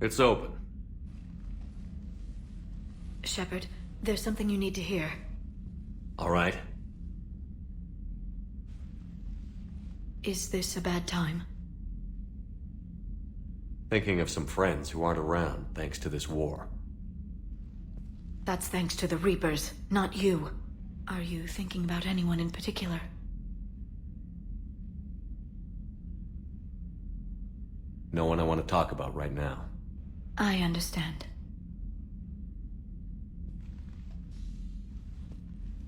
It's open. Shepard, there's something you need to hear. All right. Is this a bad time? Thinking of some friends who aren't around thanks to this war. That's thanks to the Reapers, not you. Are you thinking about anyone in particular? No one I want to talk about right now. I understand.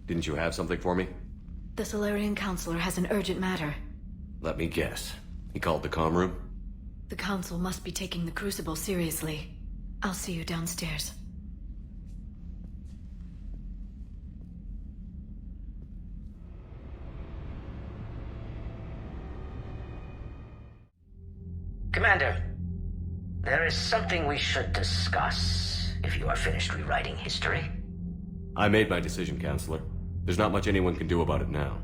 Didn't you have something for me? The Solarian Counselor has an urgent matter. Let me guess. He called the comm room? The Council must be taking the Crucible seriously. I'll see you downstairs. Commander, there is something we should discuss, if you are finished rewriting history. I made my decision, Counselor. There's not much anyone can do about it now.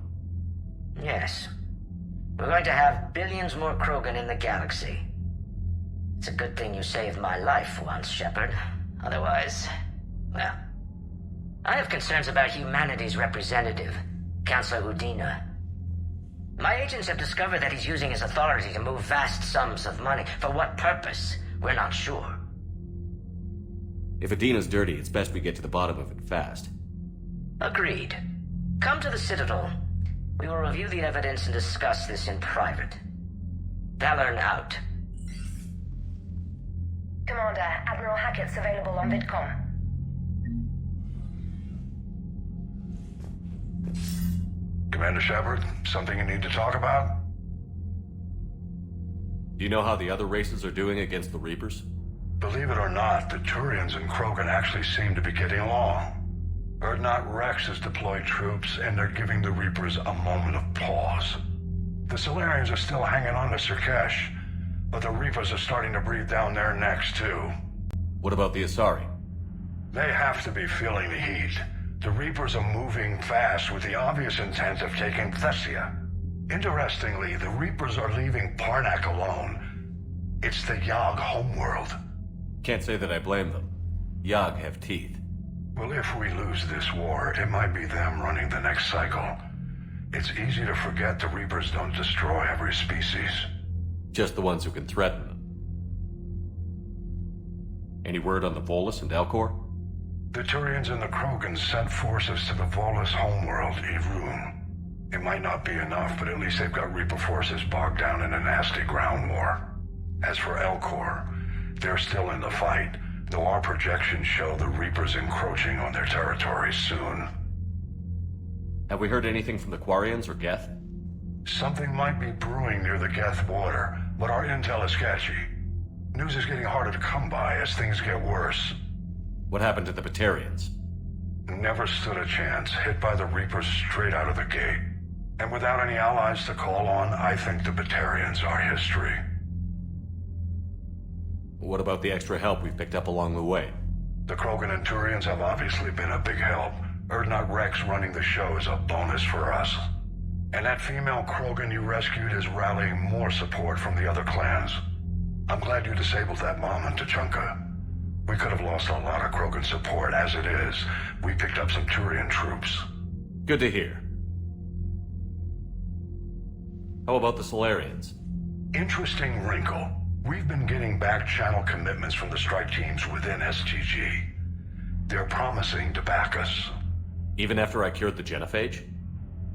Yes. We're going to have billions more Krogan in the galaxy. It's a good thing you saved my life once, Shepard. Otherwise, well... I have concerns about humanity's representative, Councillor Udina. My agents have discovered that he's using his authority to move vast sums of money. For what purpose? We're not sure. If Adina's dirty, it's best we get to the bottom of it fast. Agreed. Come to the Citadel. We will review the evidence and discuss this in private. Valorn out. Commander, Admiral Hackett's available on VidCom. Commander Shepard, something you need to talk about? Do you know how the other races are doing against the Reapers? Believe it or not, the Turians and Krogan actually seem to be getting along. Urdnot Rex has deployed troops, and they're giving the Reapers a moment of pause. The Solarians are still hanging on to Surkesh, but the Reapers are starting to breathe down their necks, too. What about the Asari? They have to be feeling the heat. The Reapers are moving fast with the obvious intent of taking Thessia. Interestingly, the Reapers are leaving Parnak alone. It's the Yogg homeworld. Can't say that I blame them. Yogg have teeth. Well, if we lose this war, it might be them running the next cycle. It's easy to forget the Reapers don't destroy every species. Just the ones who can threaten them. Any word on the Volus and Elcor? The Turians and the Krogans sent forces to the Volus homeworld, Irun. It might not be enough, but at least they've got Reaper forces bogged down in a nasty ground war. As for Elcor, they're still in the fight, though our projections show the Reapers encroaching on their territory soon. Have we heard anything from the Quarians or Geth? Something might be brewing near the Geth border, but our intel is sketchy. News is getting harder to come by as things get worse. What happened to the Batarians? Never stood a chance, hit by the Reapers straight out of the gate. And without any allies to call on, I think the Batarians are history. What about the extra help we've picked up along the way? The Krogan and Turians have obviously been a big help. Urdnot Rex running the show is a bonus for us. And that female Krogan you rescued is rallying more support from the other clans. I'm glad you disabled that bomb in Tuchanka. We could have lost a lot of Krogan support. As it is, we picked up some Turian troops. Good to hear. How about the Solarians? Interesting wrinkle. We've been getting back channel commitments from the strike teams within STG. They're promising to back us. Even after I cured the genophage?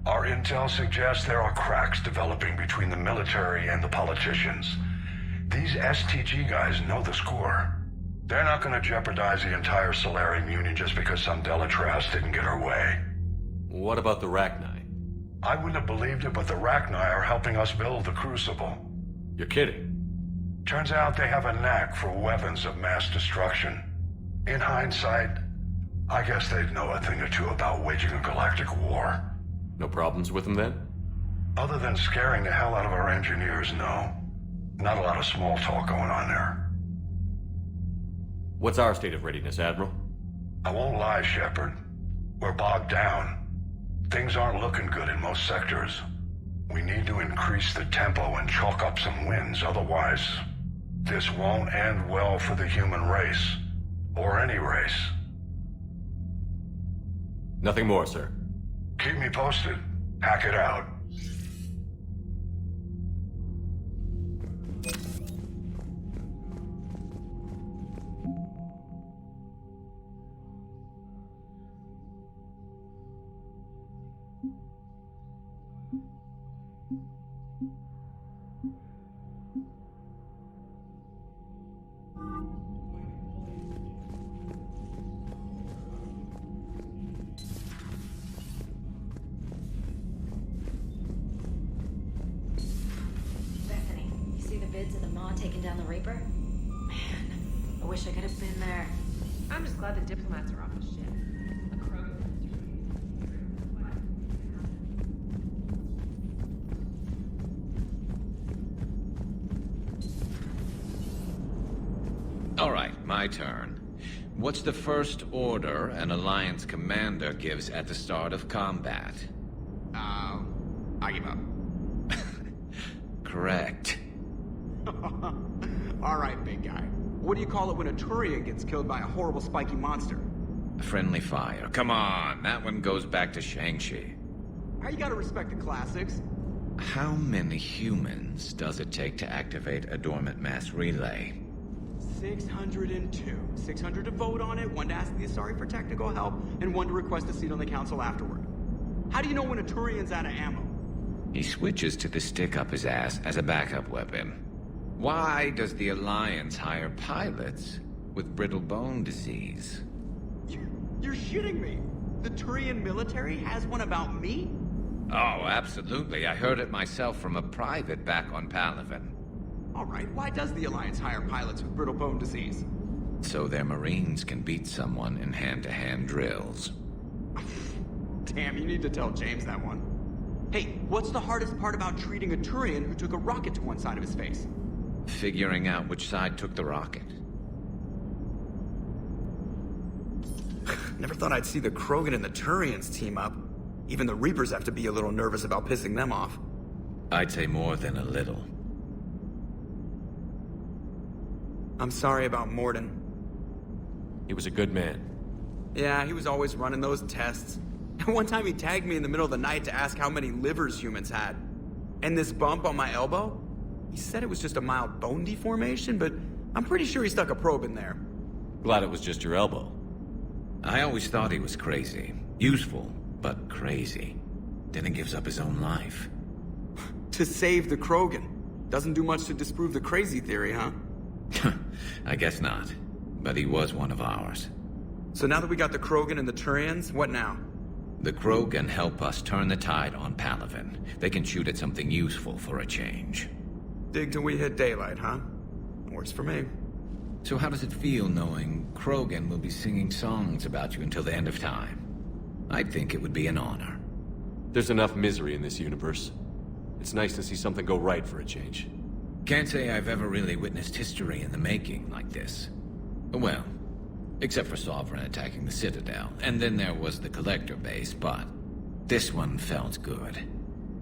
Our intel suggests there are cracks developing between the military and the politicians. These STG guys know the score. They're not going to jeopardize the entire Solarian Union just because some Delatras didn't get her way. What about the Rachni? I wouldn't have believed it, but the Rachni are helping us build the Crucible. You're kidding. Turns out they have a knack for weapons of mass destruction. In hindsight, I guess they'd know a thing or two about waging a galactic war. No problems with them then? Other than scaring the hell out of our engineers, no. Not a lot of small talk going on there. What's our state of readiness, Admiral? I won't lie, Shepard. We're bogged down. Things aren't looking good in most sectors. We need to increase the tempo and chalk up some wins, otherwise this won't end well for the human race. Or any race. Nothing more, sir. Keep me posted. Hack it out. Taking down the Reaper? Man, I wish I could have been there. I'm just glad the diplomats are off the ship. A Krogan. All right, my turn. What's the first order an Alliance commander gives at the start of combat? I give up. Correct. All right, big guy. What do you call it when a Turian gets killed by a horrible spiky monster? Friendly fire. Come on, that one goes back to Shang-Chi. How you gotta respect the classics? How many humans does it take to activate a dormant mass relay? 602. 600 to vote on it, 1 to ask the Asari for technical help, and 1 to request a seat on the council afterward. How do you know when a Turian's out of ammo? He switches to the stick up his ass as a backup weapon. Why does the Alliance hire pilots with brittle bone disease? You're shitting me! The Turian military has one about me? Oh, absolutely. I heard it myself from a private back on Palaven. Alright, why does the Alliance hire pilots with brittle bone disease? So their Marines can beat someone in hand-to-hand drills. Damn, you need to tell James that one. Hey, what's the hardest part about treating a Turian who took a rocket to one side of his face? Figuring out which side took the rocket. Never thought I'd see the Krogan and the Turians team up. Even the Reapers have to be a little nervous about pissing them off. I'd say more than a little. I'm sorry about Morden. He was a good man. Yeah, he was always running those tests. And one time he tagged me in the middle of the night to ask how many livers humans had. And this bump on my elbow? He said it was just a mild bone deformation, but I'm pretty sure he stuck a probe in there. Glad it was just your elbow. I always thought he was crazy. Useful, but crazy. Then he gives up his own life. To save the Krogan. Doesn't do much to disprove the crazy theory, huh? I guess not. But he was one of ours. So now that we got the Krogan and the Turians, what now? The Krogan help us turn the tide on Palaven. They can shoot at something useful for a change. Dig till we hit daylight, huh? Works for me. So how does it feel knowing Krogan will be singing songs about you until the end of time? I think it would be an honor. There's enough misery in this universe. It's nice to see something go right for a change. Can't say I've ever really witnessed history in the making like this. Well, except for Sovereign attacking the Citadel, and then there was the Collector base, but this one felt good.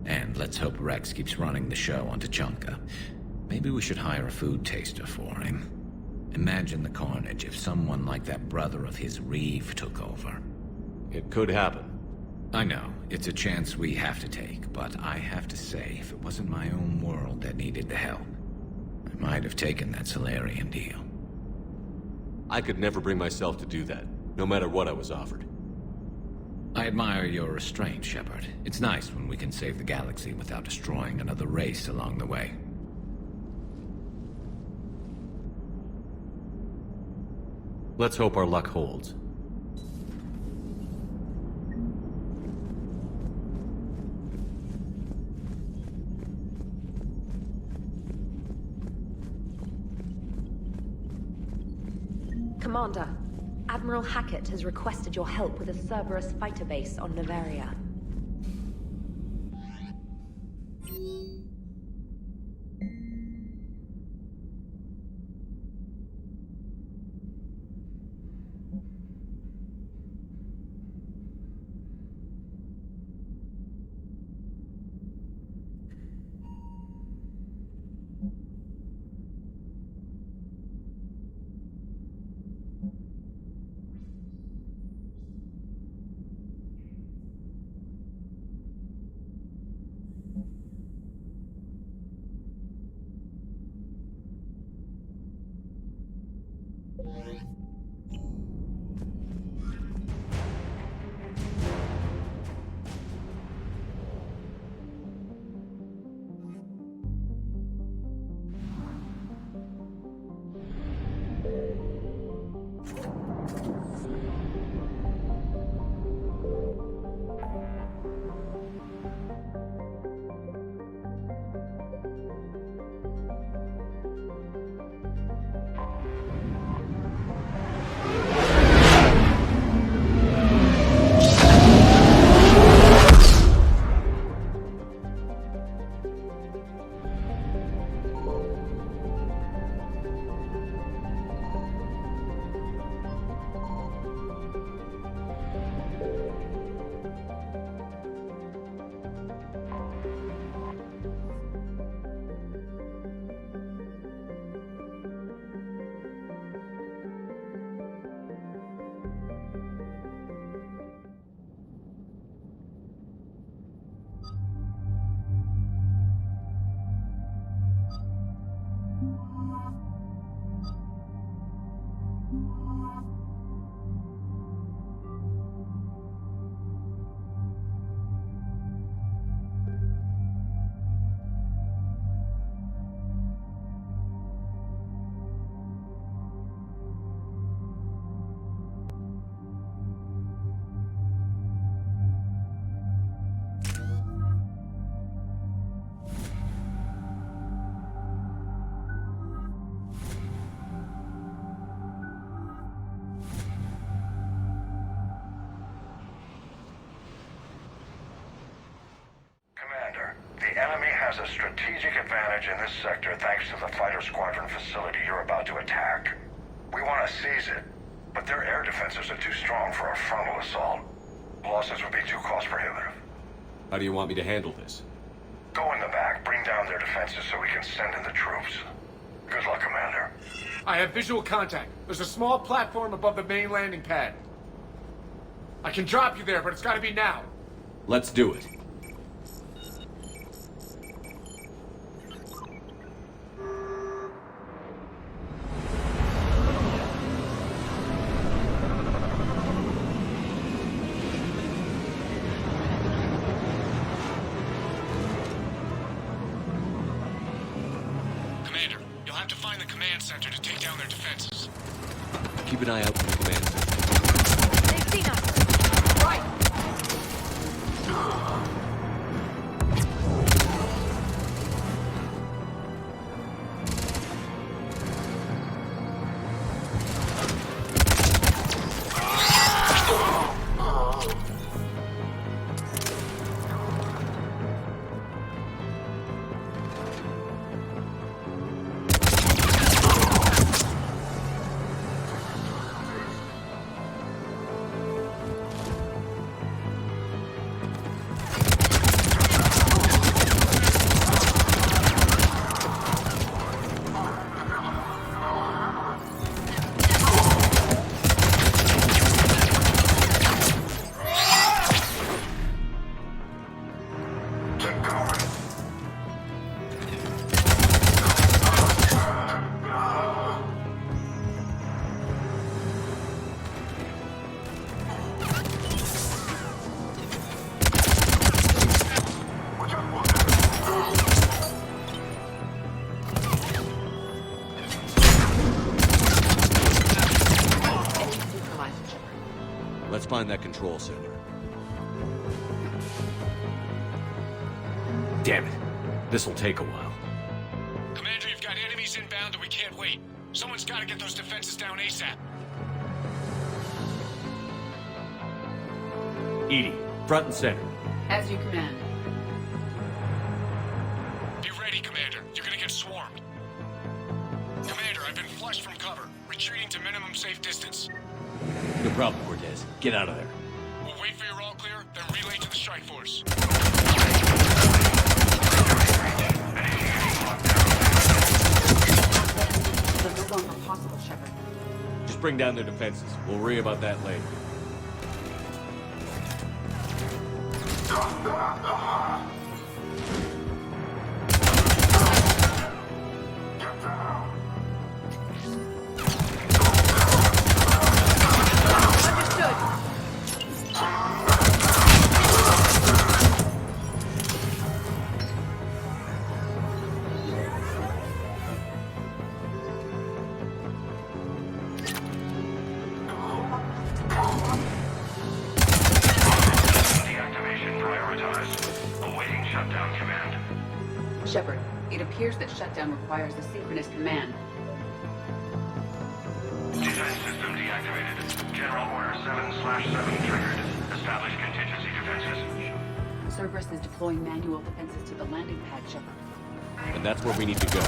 And let's hope Rex keeps running the show on Tuchanka. Maybe we should hire a food taster for him. Imagine the carnage if someone like that brother of his, Reeve, took over. It could happen. I know, it's a chance we have to take, but I have to say, if it wasn't my own world that needed the help, I might have taken that Solarian deal. I could never bring myself to do that, no matter what I was offered. I admire your restraint, Shepard. It's nice when we can save the galaxy without destroying another race along the way. Let's hope our luck holds. Commander, Admiral Hackett has requested your help with a Cerberus fighter base on Novaria. has a strategic advantage in this sector thanks to the fighter squadron facility you're about to attack. We want to seize it, but their air defenses are too strong for a frontal assault. Losses would be too cost prohibitive. How do you want me to handle this? Go in the back, bring down their defenses so we can send in the troops. Good luck, Commander. I have visual contact. There's a small platform above the main landing pad. I can drop you there, but it's gotta be now. Let's do it. Commander, you'll have to find the command center to take down their defenses. Keep an eye out for the command center. They've seen us. Right. control center. Damn it. This'll take a while. Commander, you've got enemies inbound and we can't wait. Someone's gotta get those defenses down ASAP. Edie, front and center. As you command. Be ready, Commander. You're gonna get swarmed. Commander, I've been flushed from cover. Retreating to minimum safe distance. No problem, Cortez. Get out of there. We'll wait for your all clear, then relay to the strike force. This is no longer possible, Shepard. Just bring down their defenses. We'll worry about that later. Shepard, it appears that shutdown requires a synchronous command. Defense system deactivated. General Order 7/7 triggered. Establish contingency defenses. Cerberus is deploying manual defenses to the landing pad, Shepard. And that's where we need to go.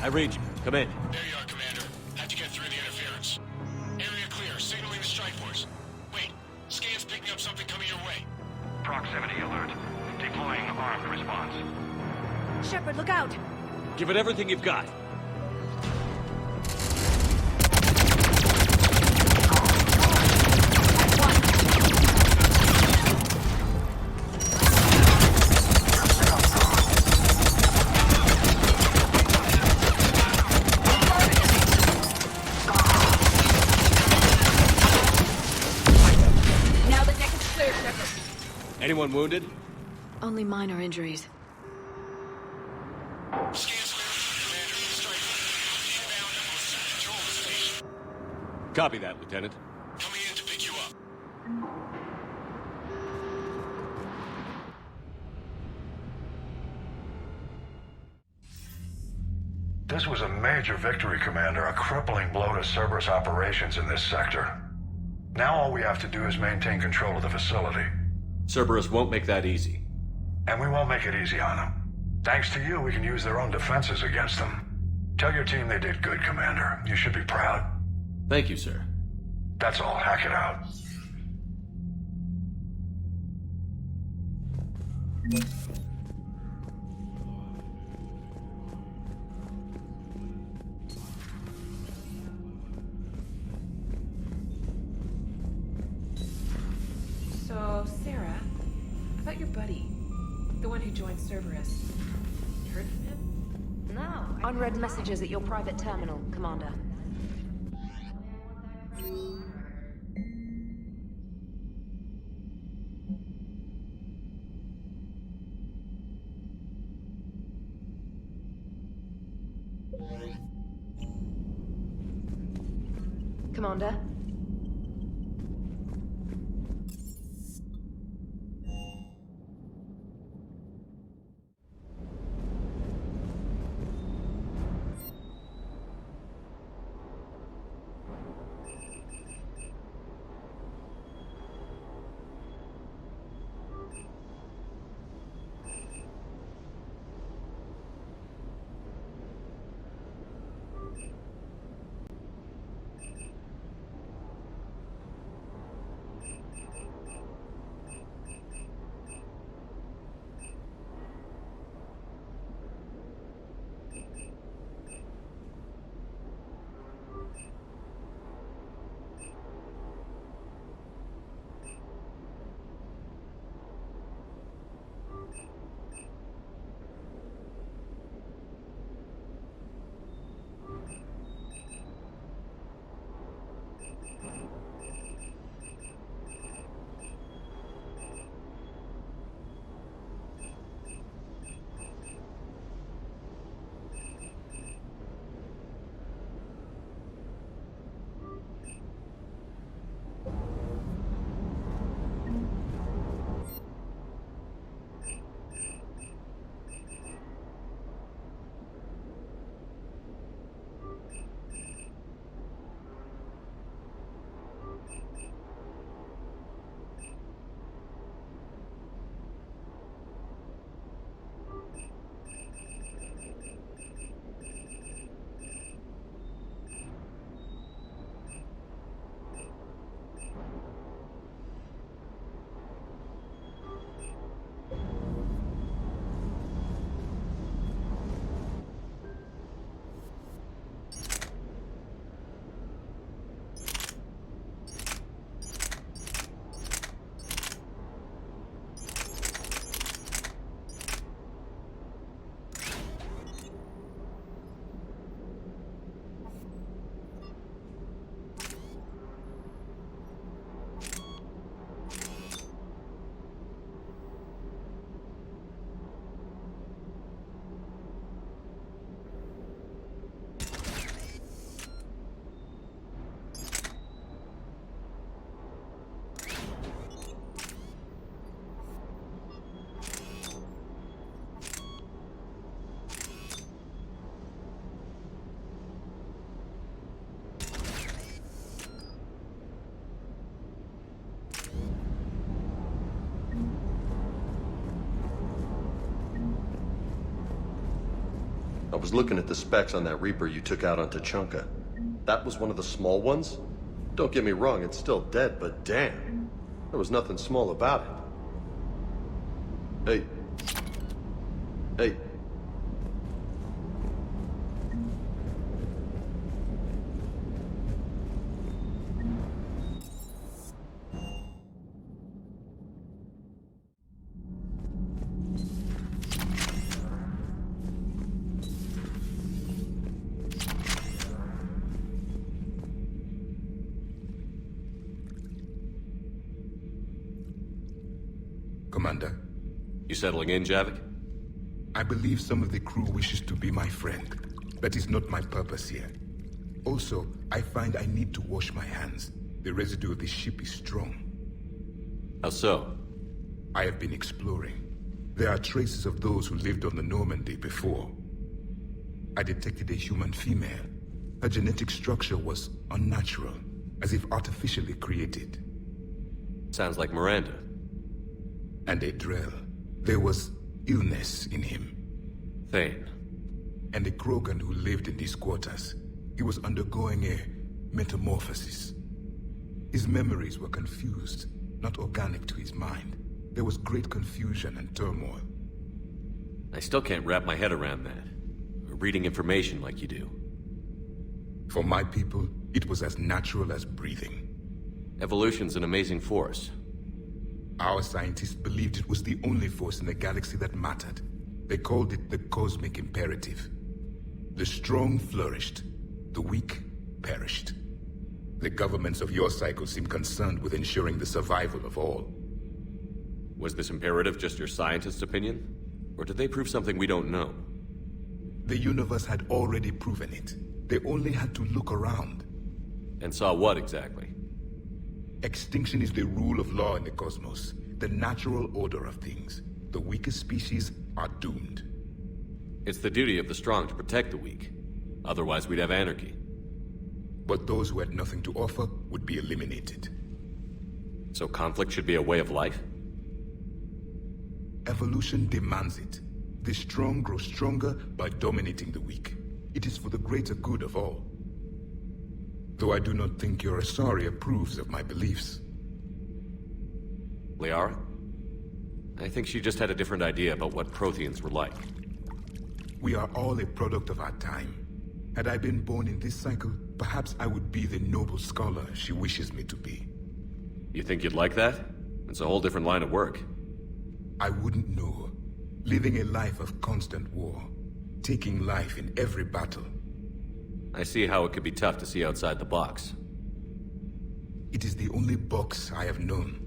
I read you. Come in. There you are, Commander. Had to get through the interference. Area clear, signaling the strike force. Wait, scan's picking up something coming your way. Proximity alert. Deploying armed response. Shepard, look out! Give it everything you've got. Anyone wounded? Only minor injuries. Scans clear, Commander. Strike force inbound and will soon control the station. Copy that, Lieutenant. Coming in to pick you up. This was a major victory, Commander. A crippling blow to Cerberus operations in this sector. Now all we have to do is maintain control of the facility. Cerberus won't make that easy. And we won't make it easy on them. Thanks to you, we can use their own defenses against them. Tell your team they did good, Commander. You should be proud. Thank you, sir. That's all. Hack it out. So, Sarah, about your buddy, the one who joined Cerberus. You heard from him? No. Unread messages at your private terminal, Commander. Commander? was looking at the specs on that Reaper you took out on Tachanka. That was one of the small ones? Don't get me wrong, it's still dead, but damn. There was nothing small about it. Hey. Commander. You settling in, Javik? I believe some of the crew wishes to be my friend. That is not my purpose here. Also, I find I need to wash my hands. The residue of the ship is strong. How so? I have been exploring. There are traces of those who lived on the Normandy before. I detected a human female. Her genetic structure was unnatural, as if artificially created. Sounds like Miranda. And a Drell. There was illness in him. Thane. And a Krogan who lived in these quarters. He was undergoing a metamorphosis. His memories were confused, not organic to his mind. There was great confusion and turmoil. I still can't wrap my head around that. Reading information like you do. For my people, it was as natural as breathing. Evolution's an amazing force. Our scientists believed it was the only force in the galaxy that mattered. They called it the cosmic imperative. The strong flourished, the weak perished. The governments of your cycle seem concerned with ensuring the survival of all. Was this imperative just your scientist's opinion? Or did they prove something we don't know? The universe had already proven it. They only had to look around. And saw what exactly? Extinction is the rule of law in the cosmos, the natural order of things. The weakest species are doomed. It's the duty of the strong to protect the weak. Otherwise we'd have anarchy. But those who had nothing to offer would be eliminated. So conflict should be a way of life? Evolution demands it. The strong grow stronger by dominating the weak. It is for the greater good of all. Though I do not think your Asari approves of my beliefs. Liara? I think she just had a different idea about what Protheans were like. We are all a product of our time. Had I been born in this cycle, perhaps I would be the noble scholar she wishes me to be. You think you'd like that? It's a whole different line of work. I wouldn't know. Living a life of constant war. Taking life in every battle. I see how it could be tough to see outside the box. It is the only box I have known.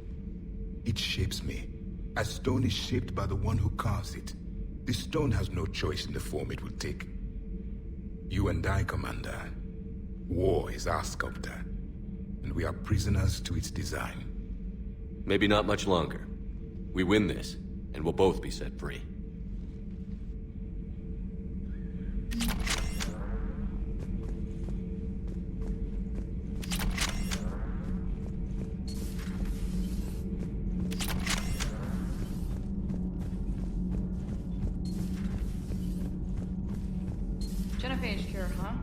It shapes me, as stone is shaped by the one who carves it. The stone has no choice in the form it will take. You and I, Commander. War is our sculptor, and we are prisoners to its design. Maybe not much longer. We win this, and we'll both be set free. Genophage cure, huh?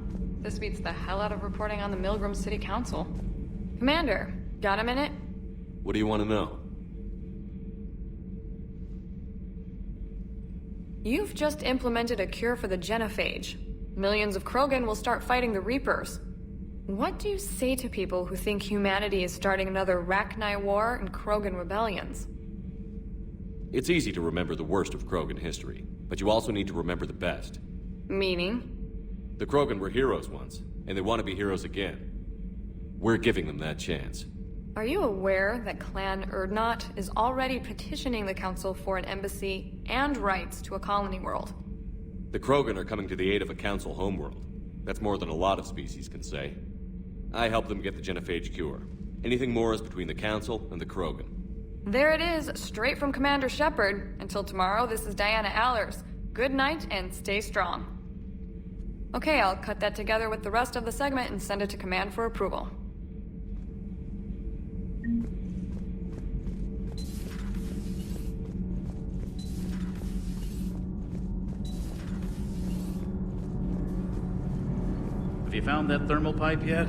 This beats the hell out of reporting on the Milgram City Council. Commander, got a minute? What do you want to know? You've just implemented a cure for the genophage. Millions of Krogan will start fighting the Reapers. What do you say to people who think humanity is starting another Rachni War and Krogan rebellions? It's easy to remember the worst of Krogan history, but you also need to remember the best. Meaning? The Krogan were heroes once, and they want to be heroes again. We're giving them that chance. Are you aware that Clan Urdnot is already petitioning the Council for an embassy and rights to a colony world? The Krogan are coming to the aid of a Council homeworld. That's more than a lot of species can say. I helped them get the genophage cure. Anything more is between the Council and the Krogan. There it is, straight from Commander Shepard. Until tomorrow, this is Diana Allers. Good night and stay strong. Okay, I'll cut that together with the rest of the segment and send it to Command for approval. found that thermal pipe yet?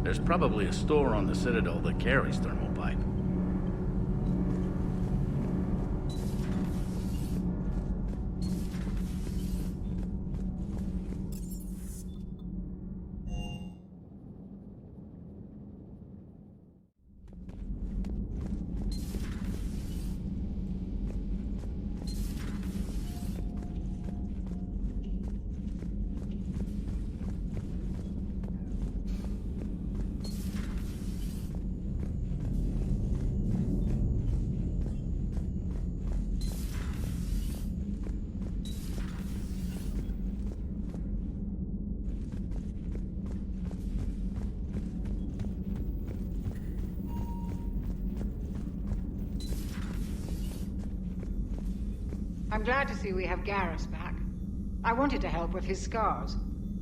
There's probably a store on the Citadel that carries thermal pipe. I'm glad to see we have Garrus back. I wanted to help with his scars,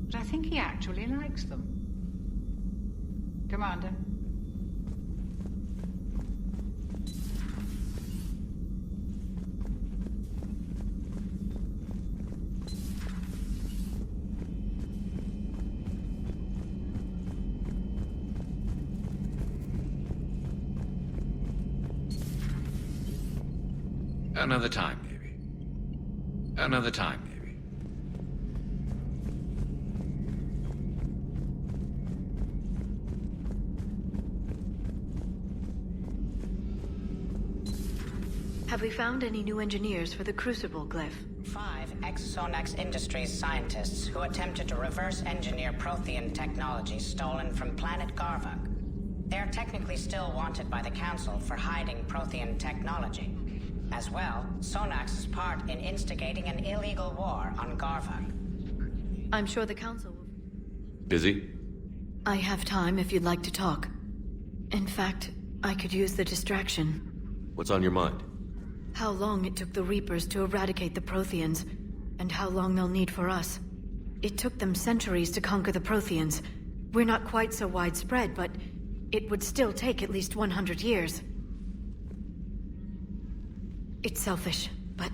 but I think he actually likes them. Commander. Another time, maybe. Another time, maybe. Have we found any new engineers for the Crucible glyph? 5 ex-Sonax Industries scientists who attempted to reverse engineer Prothean technology stolen from planet Garvuk. They are technically still wanted by the Council for hiding Prothean technology. As well, Sonax's part in instigating an illegal war on Garvuk. I'm sure the Council will... Busy? I have time if you'd like to talk. In fact, I could use the distraction. What's on your mind? How long it took the Reapers to eradicate the Protheans, and how long they'll need for us. It took them centuries to conquer the Protheans. We're not quite so widespread, but it would still take at least 100 years. It's selfish, but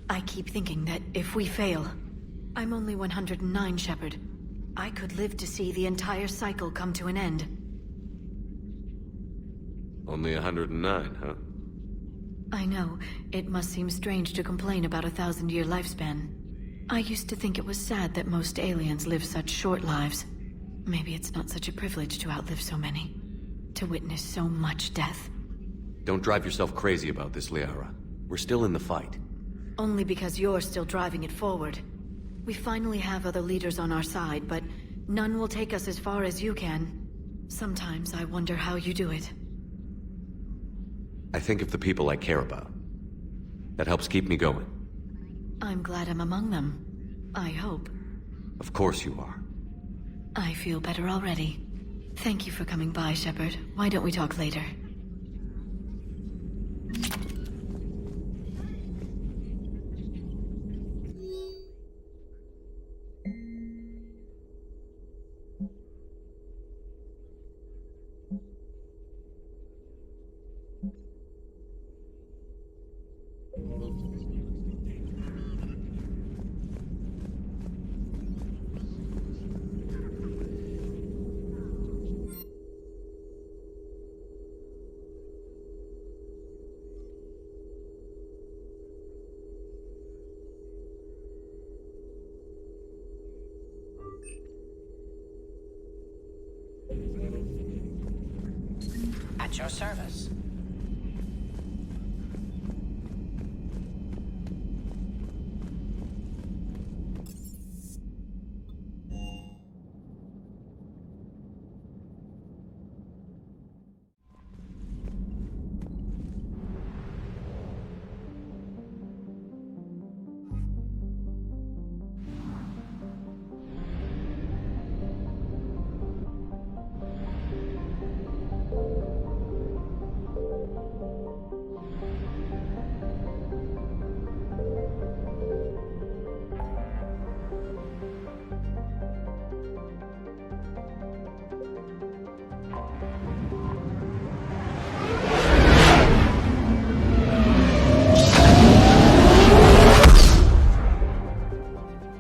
I keep thinking that if we fail... I'm only 109, Shepard. I could live to see the entire cycle come to an end. Only 109, huh? I know. It must seem strange to complain about a 1,000-year lifespan. I used to think it was sad that most aliens live such short lives. Maybe it's not such a privilege to outlive so many. To witness so much death. Don't drive yourself crazy about this, Liara. We're still in the fight. Only because you're still driving it forward. We finally have other leaders on our side, but none will take us as far as you can. Sometimes I wonder how you do it. I think of the people I care about. That helps keep me going. I'm glad I'm among them. I hope. Of course you are. I feel better already. Thank you for coming by, Shepard. Why don't we talk later? At your service.